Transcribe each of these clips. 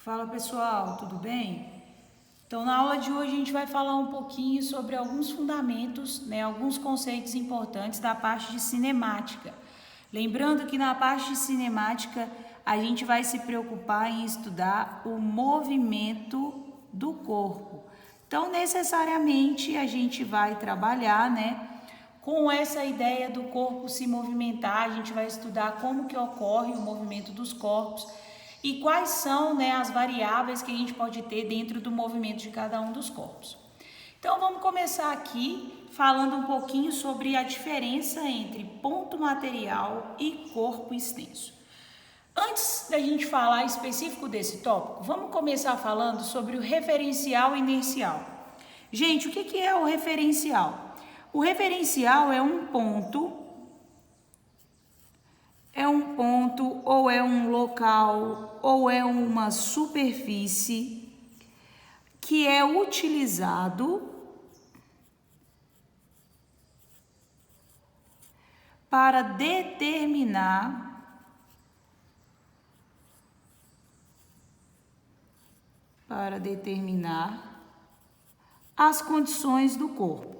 Fala pessoal, tudo bem? Então na aula de hoje a gente vai falar um pouquinho sobre alguns fundamentos, alguns conceitos importantes da parte de cinemática. Lembrando que na parte de cinemática a gente vai se preocupar em estudar o movimento do corpo. Então necessariamente a gente vai trabalhar, com essa ideia do corpo se movimentar. A gente vai estudar como que ocorre o movimento dos corpos e quais são, as variáveis que a gente pode ter dentro do movimento de cada um dos corpos. Então vamos começar aqui falando um pouquinho sobre a diferença entre ponto material e corpo extenso. Antes da gente falar específico desse tópico, vamos começar falando sobre o referencial inercial. Gente, o que é o referencial? O referencial é um ponto ou é um local ou é uma superfície que é utilizado para determinar as condições do corpo.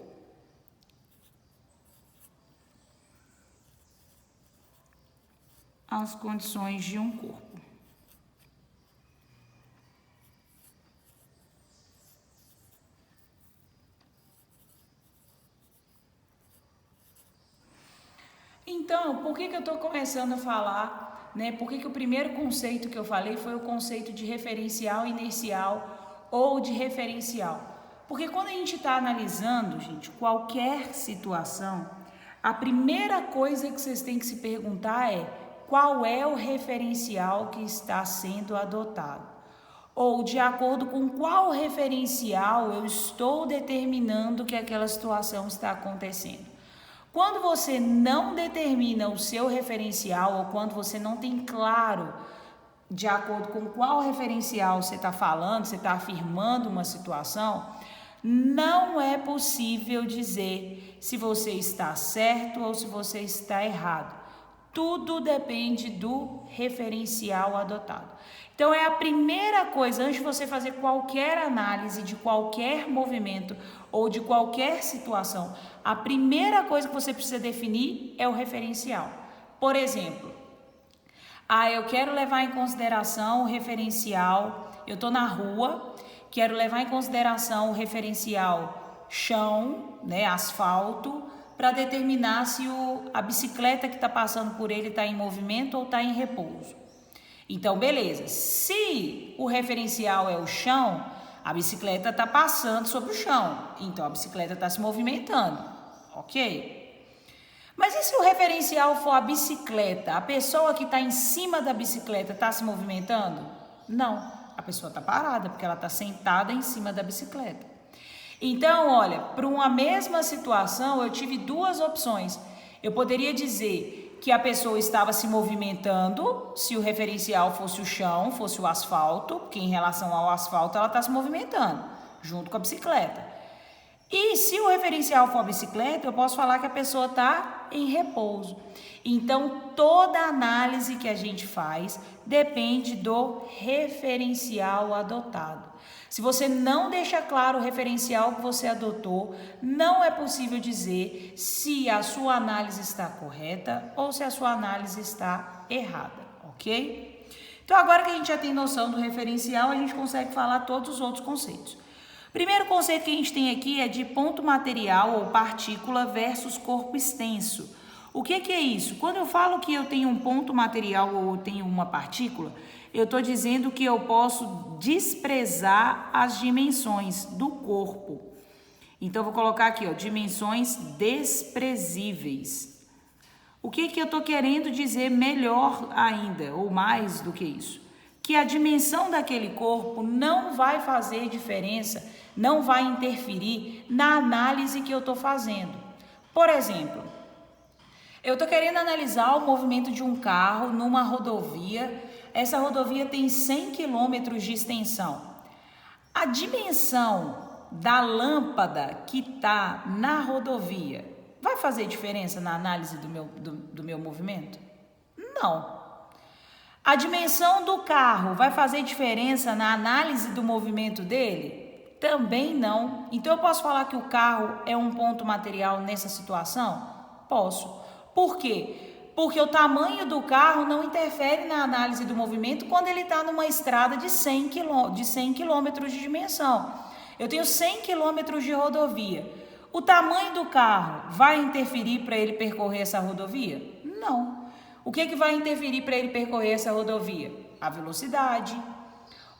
As condições de um corpo. Então, por que eu estou começando a falar, Por que o primeiro conceito que eu falei foi o conceito de referencial inercial ou de referencial? Porque quando a gente está analisando, gente, qualquer situação, a primeira coisa que vocês têm que se perguntar é: qual é o referencial que está sendo adotado? Ou de acordo com qual referencial eu estou determinando que aquela situação está acontecendo? Quando você não determina o seu referencial, ou quando você não tem claro de acordo com qual referencial você está falando, você está afirmando uma situação, não é possível dizer se você está certo ou se você está errado. Tudo depende do referencial adotado. Então é a primeira coisa, antes de você fazer qualquer análise de qualquer movimento ou de qualquer situação, a primeira coisa que você precisa definir é o referencial. Por exemplo, eu quero levar em consideração o referencial, eu estou na rua, quero levar em consideração o referencial chão, asfalto, para determinar se a bicicleta que está passando por ele está em movimento ou está em repouso. Então, beleza. Se o referencial é o chão, a bicicleta está passando sobre o chão. Então, a bicicleta está se movimentando. Ok? Mas e se o referencial for a bicicleta? A pessoa que está em cima da bicicleta está se movimentando? Não. A pessoa está parada, porque ela está sentada em cima da bicicleta. Então, olha, para uma mesma situação, eu tive duas opções. Eu poderia dizer que a pessoa estava se movimentando, se o referencial fosse o chão, fosse o asfalto, porque em relação ao asfalto ela está se movimentando, junto com a bicicleta. E se o referencial for a bicicleta, eu posso falar que a pessoa está em repouso. Então, toda análise que a gente faz depende do referencial adotado. Se você não deixa claro o referencial que você adotou, não é possível dizer se a sua análise está correta ou se a sua análise está errada, ok? Então, agora que a gente já tem noção do referencial, a gente consegue falar todos os outros conceitos. Primeiro conceito que a gente tem aqui é de ponto material ou partícula versus corpo extenso. O que é isso? Quando eu falo que eu tenho um ponto material ou eu tenho uma partícula, eu estou dizendo que eu posso desprezar as dimensões do corpo. Então, eu vou colocar aqui, dimensões desprezíveis. O que eu estou querendo dizer melhor ainda, ou mais do que isso? Que a dimensão daquele corpo não vai fazer diferença, não vai interferir na análise que eu estou fazendo. Por exemplo, eu estou querendo analisar o movimento de um carro numa rodovia. Essa rodovia tem 100 quilômetros de extensão. A dimensão da lâmpada que está na rodovia vai fazer diferença na análise do meu movimento? Não. A dimensão do carro vai fazer diferença na análise do movimento dele? Também não. Então eu posso falar que o carro é um ponto material nessa situação? Posso. Por quê? Porque o tamanho do carro não interfere na análise do movimento quando ele está numa estrada de 100 quilômetros de dimensão. Eu tenho 100 quilômetros de rodovia. O tamanho do carro vai interferir para ele percorrer essa rodovia? Não. O que vai interferir para ele percorrer essa rodovia? A velocidade,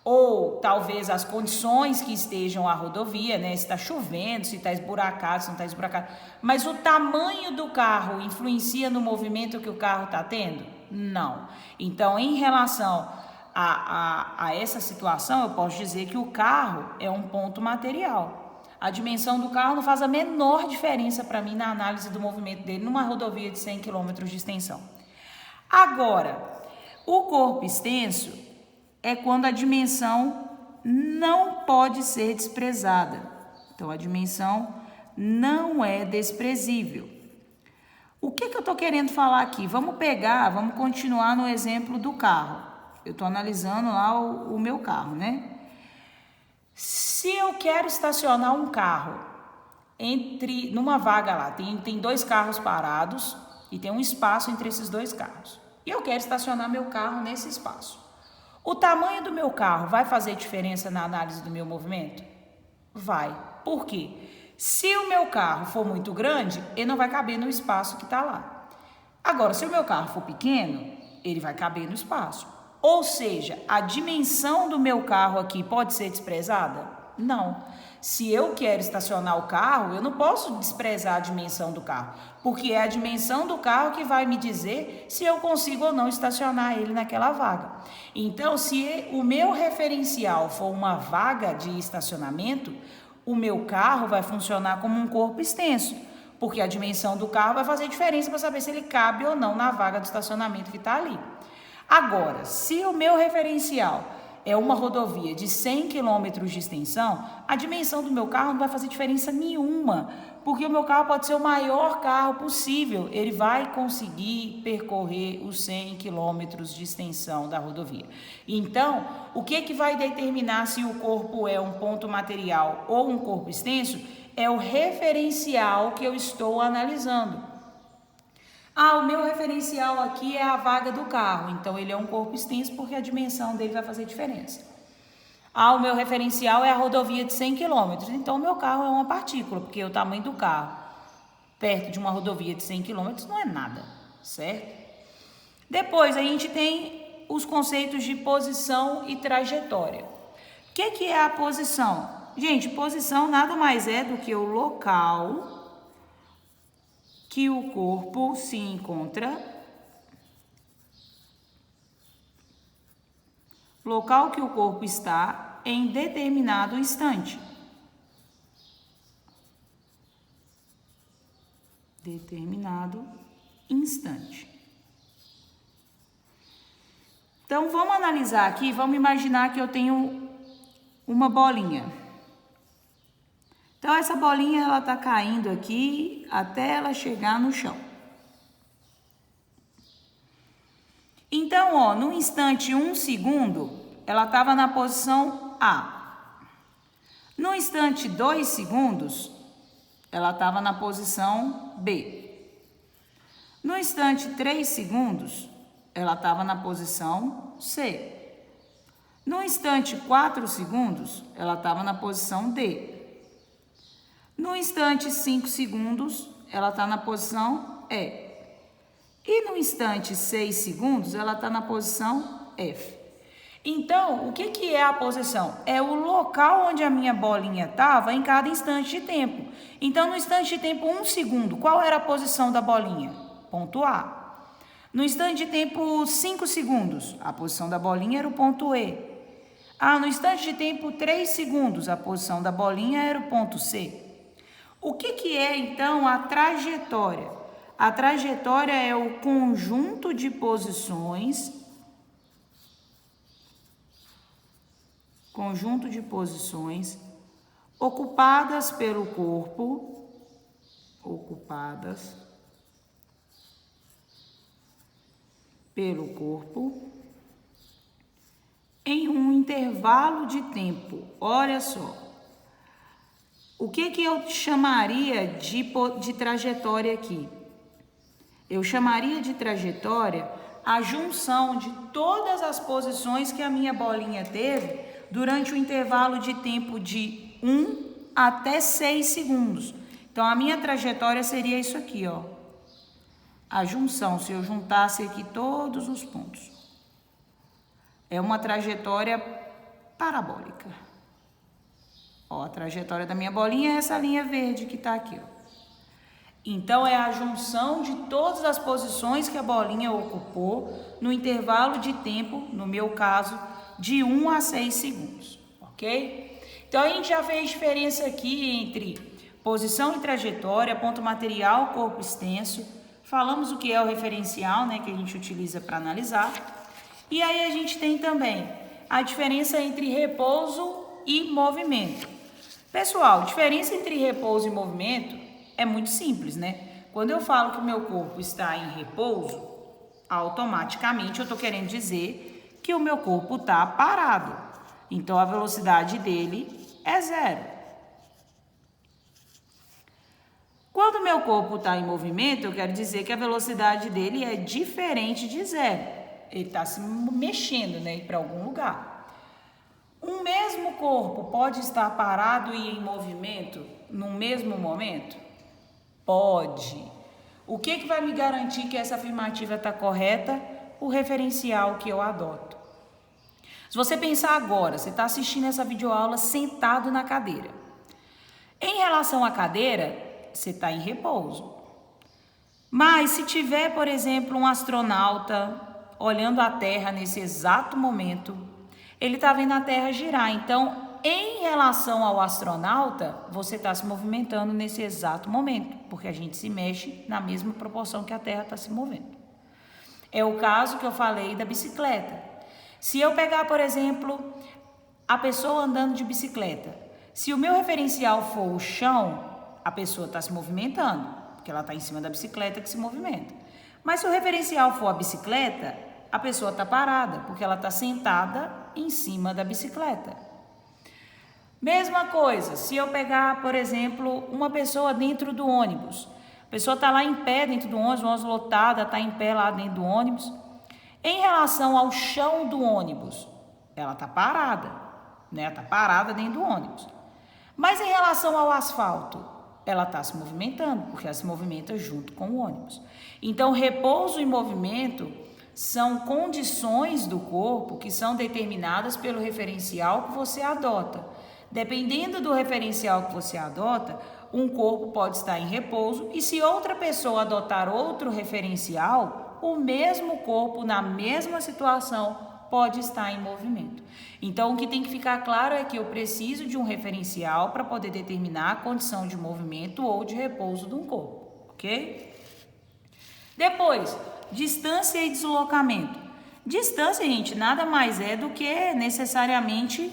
ou talvez as condições que estejam a rodovia, né? Se está chovendo, se está esburacado, se não está esburacado. Mas o tamanho do carro influencia no movimento que o carro está tendo? Não. Então, em relação a essa situação, eu posso dizer que o carro é um ponto material. A dimensão do carro não faz a menor diferença para mim na análise do movimento dele numa rodovia de 100 km de extensão. Agora, o corpo extenso é quando a dimensão não pode ser desprezada. Então, a dimensão não é desprezível. O que eu estou querendo falar aqui? Vamos continuar no exemplo do carro. Eu estou analisando lá o meu carro, né? Se eu quero estacionar um carro numa vaga lá, tem 2 carros parados e tem um espaço entre esses 2 carros. E eu quero estacionar meu carro nesse espaço. O tamanho do meu carro vai fazer diferença na análise do meu movimento? Vai. Por quê? Se o meu carro for muito grande, ele não vai caber no espaço que está lá. Agora, se o meu carro for pequeno, ele vai caber no espaço. Ou seja, a dimensão do meu carro aqui pode ser desprezada? Não. Se eu quero estacionar o carro, eu não posso desprezar a dimensão do carro, porque é a dimensão do carro que vai me dizer se eu consigo ou não estacionar ele naquela vaga. Então, se o meu referencial for uma vaga de estacionamento, o meu carro vai funcionar como um corpo extenso, porque a dimensão do carro vai fazer diferença para saber se ele cabe ou não na vaga de estacionamento que está ali. Agora, se o meu referencial é uma rodovia de 100 km de extensão, a dimensão do meu carro não vai fazer diferença nenhuma, porque o meu carro pode ser o maior carro possível, ele vai conseguir percorrer os 100 km de extensão da rodovia. Então, o que vai determinar se o corpo é um ponto material ou um corpo extenso é o referencial que eu estou analisando. O meu referencial aqui é a vaga do carro, então ele é um corpo extenso porque a dimensão dele vai fazer diferença. O meu referencial é a rodovia de 100 km, então o meu carro é uma partícula, porque o tamanho do carro perto de uma rodovia de 100 km não é nada, certo? Depois a gente tem os conceitos de posição e trajetória. O que é a posição? Gente, posição nada mais é do que o local que o corpo se encontra, local que o corpo está em determinado instante. Determinado instante. Então, vamos analisar aqui, vamos imaginar que eu tenho uma bolinha. Então, essa bolinha, ela tá caindo aqui até ela chegar no chão. Então, no instante 1 segundo, ela estava na posição A. No instante 2 segundos, ela estava na posição B. No instante 3 segundos, ela estava na posição C. No instante 4 segundos, ela estava na posição D. No instante 5 segundos, ela está na posição E. E no instante 6 segundos, ela está na posição F. Então, o que é a posição? É o local onde a minha bolinha estava em cada instante de tempo. Então, no instante de tempo 1 segundo, qual era a posição da bolinha? Ponto A. No instante de tempo 5 segundos, a posição da bolinha era o ponto E. No instante de tempo 3 segundos, a posição da bolinha era o ponto C. O que é, então, a trajetória? A trajetória é o conjunto de posições ocupadas pelo corpo, em um intervalo de tempo. Olha só. O que eu chamaria de trajetória aqui? Eu chamaria de trajetória a junção de todas as posições que a minha bolinha teve durante o intervalo de tempo de 1 até 6 segundos. Então, a minha trajetória seria isso aqui, ó. A junção, se eu juntasse aqui todos os pontos. É uma trajetória parabólica. Ó, a trajetória da minha bolinha é essa linha verde que tá aqui, ó. Então, é a junção de todas as posições que a bolinha ocupou no intervalo de tempo, no meu caso, de 1 a 6 segundos, ok? Então, a gente já fez diferença aqui entre posição e trajetória, ponto material, corpo extenso. Falamos o que é o referencial, né, que a gente utiliza para analisar. E aí, a gente tem também a diferença entre repouso e movimento. Pessoal, diferença entre repouso e movimento é muito simples, né? Quando eu falo que o meu corpo está em repouso, automaticamente eu estou querendo dizer que o meu corpo está parado. Então, a velocidade dele é 0. Quando o meu corpo está em movimento, eu quero dizer que a velocidade dele é diferente de 0. Ele está se mexendo, né, para algum lugar. Um mesmo corpo pode estar parado e em movimento no mesmo momento? Pode. O que vai me garantir que essa afirmativa está correta? O referencial que eu adoto. Se você pensar agora, você está assistindo essa videoaula sentado na cadeira. Em relação à cadeira, você está em repouso. Mas se tiver, por exemplo, um astronauta olhando a Terra nesse exato momento, ele está vendo a Terra girar. Então, em relação ao astronauta, você está se movimentando nesse exato momento, porque a gente se mexe na mesma proporção que a Terra está se movendo. É o caso que eu falei da bicicleta. Se eu pegar, por exemplo, a pessoa andando de bicicleta, se o meu referencial for o chão, a pessoa está se movimentando, porque ela está em cima da bicicleta que se movimenta. Mas se o referencial for a bicicleta, a pessoa está parada, porque ela está sentada em cima da bicicleta. Mesma coisa, se eu pegar, por exemplo, uma pessoa dentro do ônibus. A pessoa está lá em pé dentro do ônibus lotada, está em pé lá dentro do ônibus. Em relação ao chão do ônibus, ela está parada, né? Ela está parada dentro do ônibus. Mas em relação ao asfalto, ela está se movimentando, porque ela se movimenta junto com o ônibus. Então, repouso e movimento são condições do corpo que são determinadas pelo referencial que você adota. Dependendo do referencial que você adota, um corpo pode estar em repouso e se outra pessoa adotar outro referencial, o mesmo corpo na mesma situação pode estar em movimento. Então, o que tem que ficar claro é que eu preciso de um referencial para poder determinar a condição de movimento ou de repouso de um corpo, ok? Depois, distância e deslocamento. Distância, gente, nada mais é do que necessariamente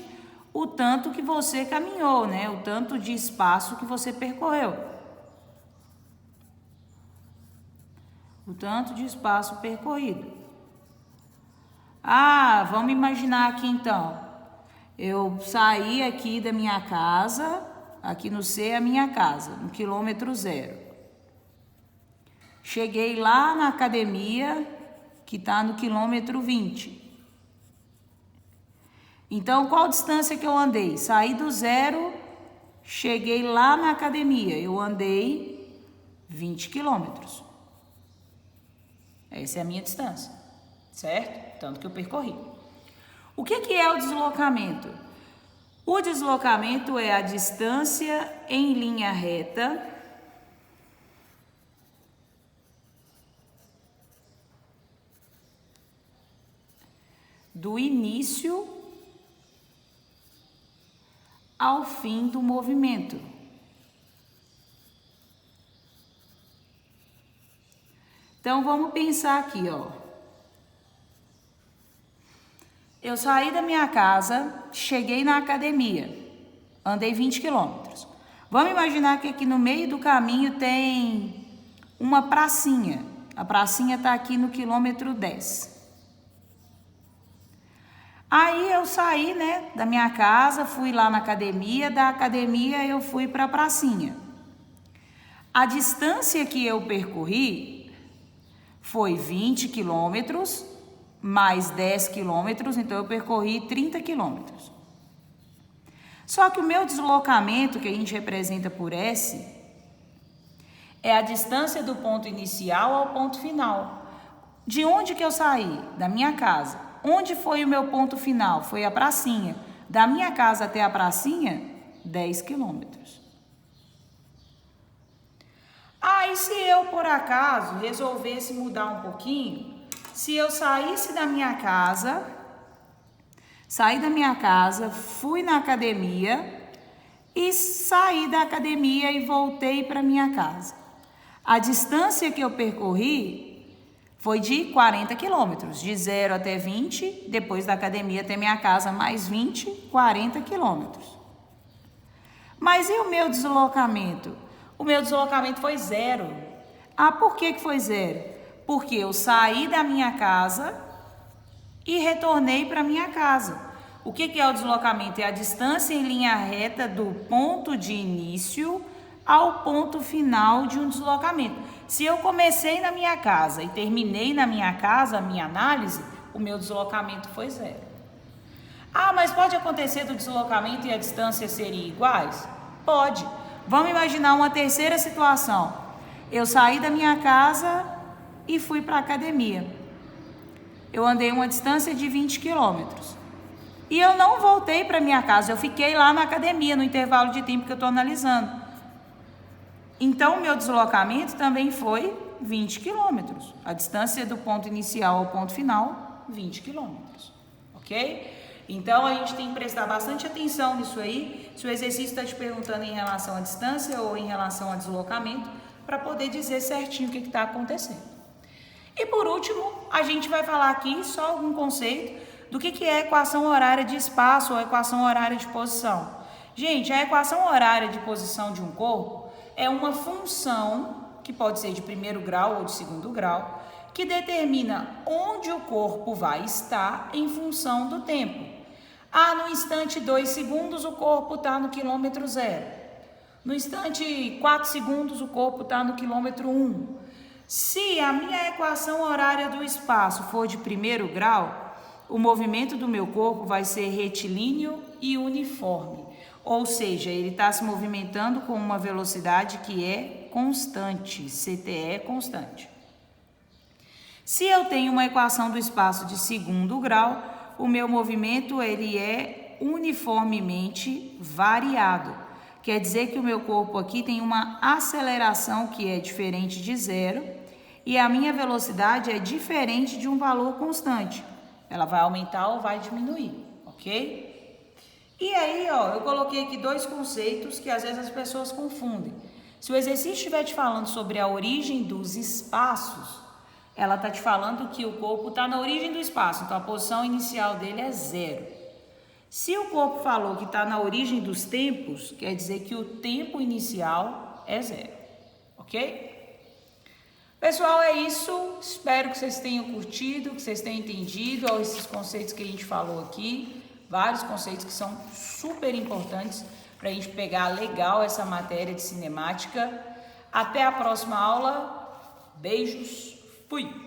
o tanto que você caminhou, né? O tanto de espaço que você percorreu. O tanto de espaço percorrido. Ah, vamos imaginar aqui então. Eu saí aqui da minha casa, aqui no C é a minha casa, no quilômetro 0. Cheguei lá na academia, que está no quilômetro 20. Então, qual distância que eu andei? Saí do 0, cheguei lá na academia. Eu andei 20 quilômetros. Essa é a minha distância, certo? Tanto que eu percorri. O que é o deslocamento? O deslocamento é a distância em linha reta do início ao fim do movimento. Então, vamos pensar aqui, ó. Eu saí da minha casa, cheguei na academia, andei 20 quilômetros. Vamos imaginar que aqui no meio do caminho tem uma pracinha. A pracinha está aqui no quilômetro 10. Aí eu saí, né, da minha casa, fui lá na academia, da academia eu fui para a pracinha. A distância que eu percorri foi 20 quilômetros, mais 10 quilômetros, então eu percorri 30 quilômetros. Só que o meu deslocamento, que a gente representa por S, é a distância do ponto inicial ao ponto final. De onde que eu saí? Da minha casa. Onde foi o meu ponto final? Foi a pracinha. Da minha casa até a pracinha, 10 quilômetros. Aí, se eu, por acaso, resolvesse mudar um pouquinho, se eu saísse da minha casa, fui na academia e saí da academia e voltei para minha casa. A distância que eu percorri foi de 40 quilômetros, de 0 até 20, depois da academia até minha casa, mais 20, 40 quilômetros. Mas e o meu deslocamento? O meu deslocamento foi 0. Ah, por que foi 0? Porque eu saí da minha casa e retornei para minha casa. O que é o deslocamento? É a distância em linha reta do ponto de início ao ponto final de um deslocamento. Se eu comecei na minha casa e terminei na minha casa, a minha análise, o meu deslocamento foi 0. Ah, mas pode acontecer do deslocamento e a distância serem iguais? Pode. Vamos imaginar uma terceira situação. Eu saí da minha casa e fui para a academia. Eu andei uma distância de 20 quilômetros. E eu não voltei para minha casa, eu fiquei lá na academia, no intervalo de tempo que eu estou analisando. Então, o meu deslocamento também foi 20 quilômetros. A distância do ponto inicial ao ponto final, 20 quilômetros. Ok? Então, a gente tem que prestar bastante atenção nisso aí. Se o exercício está te perguntando em relação à distância ou em relação ao deslocamento, para poder dizer certinho o que está acontecendo. E por último, a gente vai falar aqui só algum conceito do que é equação horária de espaço ou equação horária de posição. Gente, a equação horária de posição de um corpo é uma função, que pode ser de primeiro grau ou de segundo grau, que determina onde o corpo vai estar em função do tempo. Ah, no instante 2 segundos o corpo está no quilômetro 0. No instante 4 segundos o corpo está no quilômetro 1. Se a minha equação horária do espaço for de primeiro grau, o movimento do meu corpo vai ser retilíneo e uniforme. Ou seja, ele está se movimentando com uma velocidade que é constante, CTE é constante. Se eu tenho uma equação do espaço de segundo grau, o meu movimento ele é uniformemente variado. Quer dizer que o meu corpo aqui tem uma aceleração que é diferente de 0 e a minha velocidade é diferente de um valor constante. Ela vai aumentar ou vai diminuir, ok? E aí, ó, eu coloquei aqui 2 conceitos que às vezes as pessoas confundem. Se o exercício estiver te falando sobre a origem dos espaços, ela está te falando que o corpo está na origem do espaço, então a posição inicial dele é 0. Se o corpo falou que está na origem dos tempos, quer dizer que o tempo inicial é 0, ok? Pessoal, é isso. Espero que vocês tenham curtido, que vocês tenham entendido ó, esses conceitos que a gente falou aqui. Vários conceitos que são super importantes para a gente pegar legal essa matéria de cinemática. Até a próxima aula. Beijos. Fui!